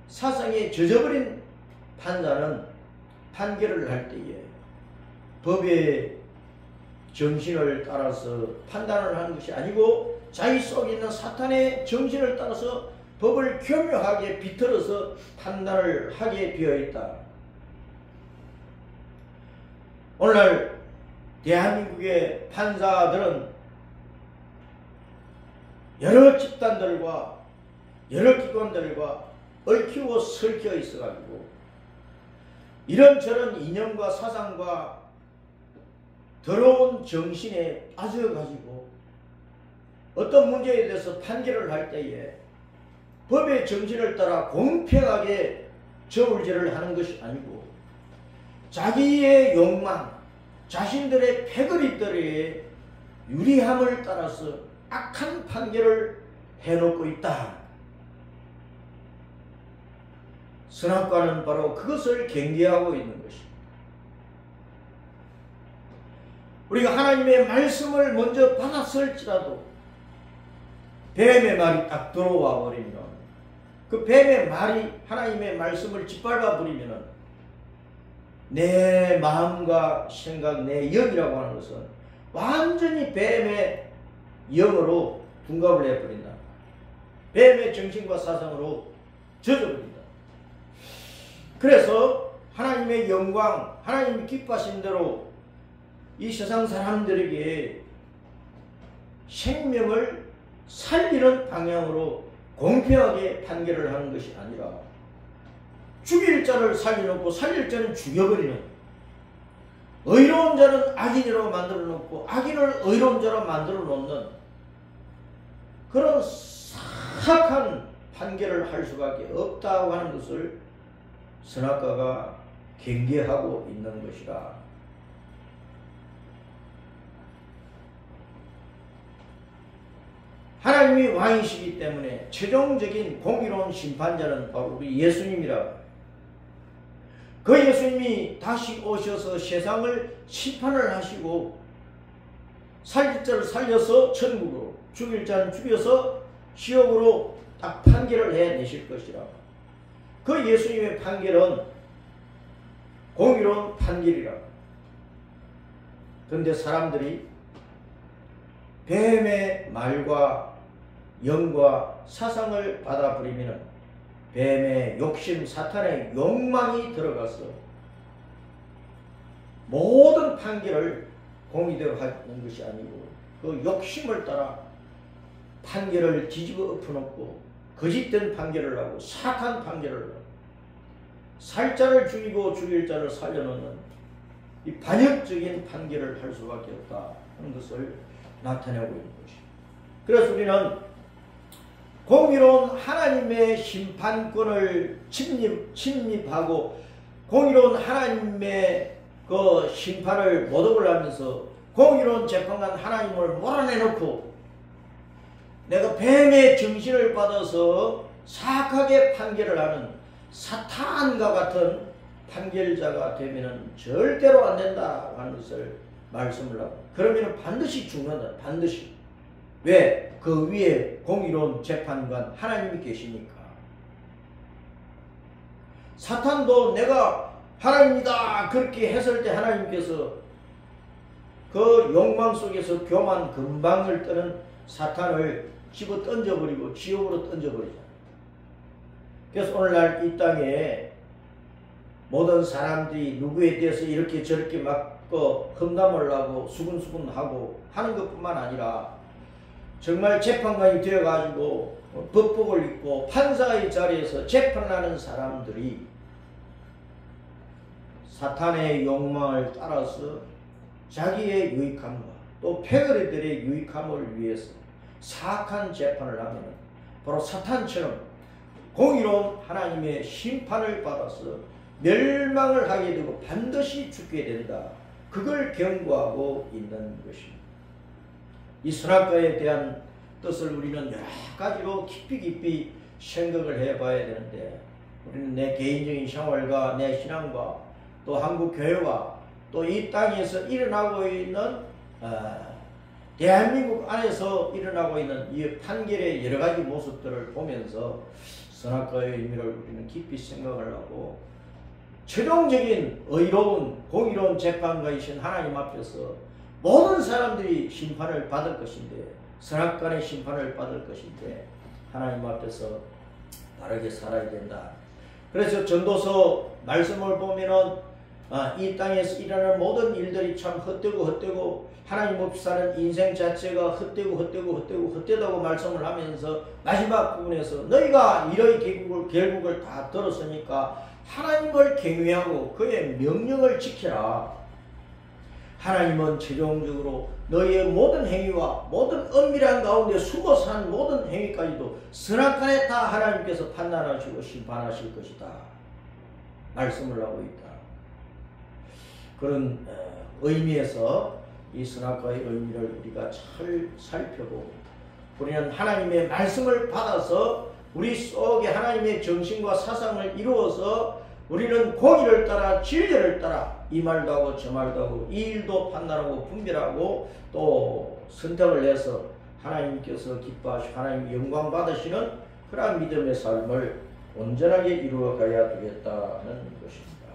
사상에 젖어버린 판사는 판결을 할 때에 법의 정신을 따라서 판단을 하는 것이 아니고 자기 속에 있는 사탄의 정신을 따라서 법을 교묘하게 비틀어서 판단을 하게 되어 있다. 오늘날 대한민국의 판사들은 여러 집단들과 여러 기관들과 얽히고 설켜 있어가지고 이런저런 이념과 사상과 더러운 정신에 빠져가지고 어떤 문제에 대해서 판결을 할 때에 법의 정신을 따라 공평하게 저울질을 하는 것이 아니고 자기의 욕망, 자신들의 패거리들의 유리함을 따라서 악한 판결을 해놓고 있다. 선악과는 바로 그것을 경계하고 있는 것입니다. 우리가 하나님의 말씀을 먼저 받았을지라도 뱀의 말이 딱 들어와 버리면, 그 뱀의 말이 하나님의 말씀을 짓밟아 버리면 내 마음과 생각, 내 영이라고 하는 것은 완전히 뱀의 영으로 둔갑을 해버린다. 뱀의 정신과 사상으로 젖어버린다. 그래서 하나님의 영광, 하나님이 기뻐하신 대로 이 세상 사람들에게 생명을 살리는 방향으로 공평하게 판결을 하는 것이 아니라 죽일 자를 살려놓고 살릴 자는 죽여버리는, 의로운 자는 악인으로 만들어 놓고 악인을 의로운 자로 만들어 놓는 그런 사악한 판결을 할 수밖에 없다고 하는 것을 선악과가 경계하고 있는 것이라. 하나님이 왕이시기 때문에 최종적인 공의로운 심판자는 바로 우리 예수님이라. 그 예수님이 다시 오셔서 세상을 심판을 하시고 살릴 자를 살려서 천국으로, 죽일 자는 죽여서 지옥으로 딱 판결을 해내실 것이라. 그 예수님의 판결은 공의로운 판결이라. 그런데 사람들이 뱀의 말과 영과 사상을 받아버리면 뱀의 욕심, 사탄의 욕망이 들어가서 모든 판결을 공의대로 하는 것이 아니고 그 욕심을 따라 판결을 뒤집어 엎어놓고 거짓된 판결을 하고 사악한 판결을 하고 살자를 죽이고 죽일 자를 살려놓는 이 반역적인 판결을 할 수밖에 없다 하는 것을 나타내고 있는 것입니다. 그래서 우리는 공의로운 하나님의 심판권을 침입하고 공의로운 하나님의 그 심판을 모독을 하면서 공의로운 재판관 하나님을 몰아내놓고 내가 뱀의 정신을 받아서 사악하게 판결을 하는 사탄과 같은 판결자가 되면은 절대로 안 된다 하는 것을 말씀을 하고, 그러면 반드시 죽는다. 반드시. 왜? 그 위에 공의로운 재판관 하나님이 계시니까. 사탄도 내가 하나님이다 그렇게 했을 때 하나님께서 그 욕망 속에서 교만 금방을 떠는 사탄을 집어 던져버리고 지옥으로 던져버리잖아요. 그래서 오늘날 이 땅에 모든 사람들이 누구에 대해서 이렇게 저렇게 막 험담을 하고 수군수군하고 하는 것뿐만 아니라 정말 재판관이 되어가지고 법복을 입고 판사의 자리에서 재판하는 사람들이 사탄의 욕망을 따라서 자기의 유익함과 또 패거리들의 유익함을 위해서 사악한 재판을 하면 바로 사탄처럼 공의로운 하나님의 심판을 받아서 멸망을 하게 되고 반드시 죽게 된다. 그걸 경고하고 있는 것입니다. 이 선악과에 대한 뜻을 우리는 여러 가지로 깊이 생각을 해봐야 되는데, 우리는 내 개인적인 생활과 내 신앙과 또 한국 교회와 또 이 땅에서 일어나고 있는 대한민국 안에서 일어나고 있는 이 판결의 여러 가지 모습들을 보면서 선악과의 의미를 우리는 깊이 생각을 하고, 최종적인 의로운 공의로운 재판가이신 하나님 앞에서 모든 사람들이 심판을 받을 것인데, 선악간의 심판을 받을 것인데 하나님 앞에서 바르게 살아야 된다. 그래서 전도서 말씀을 보면은 이 땅에서 일어나는 모든 일들이 참 헛되고 하나님 없이 사는 인생 자체가 헛되다고 말씀을 하면서 마지막 부분에서 너희가 이러히 결국을 다 들었으니까 하나님을 경외하고 그의 명령을 지켜라. 하나님은 최종적으로 너희의 모든 행위와 모든 은밀한 가운데 숨어 산 모든 행위까지도 선악간에 다 하나님께서 판단하시고 심판하실 것이다. 말씀을 하고 있다. 그런 의미에서 이 선악과의 의미를 우리가 잘 살펴보고, 우리는 하나님의 말씀을 받아서 우리 속에 하나님의 정신과 사상을 이루어서 우리는 공의를 따라 진리를 따라 이 말도 하고 저 말도 하고 이 일도 판단하고 분별하고 또 선택을 해서 하나님께서 기뻐하시고 하나님 영광 받으시는 그러한 믿음의 삶을 온전하게 이루어 가야 되겠다는 것입니다.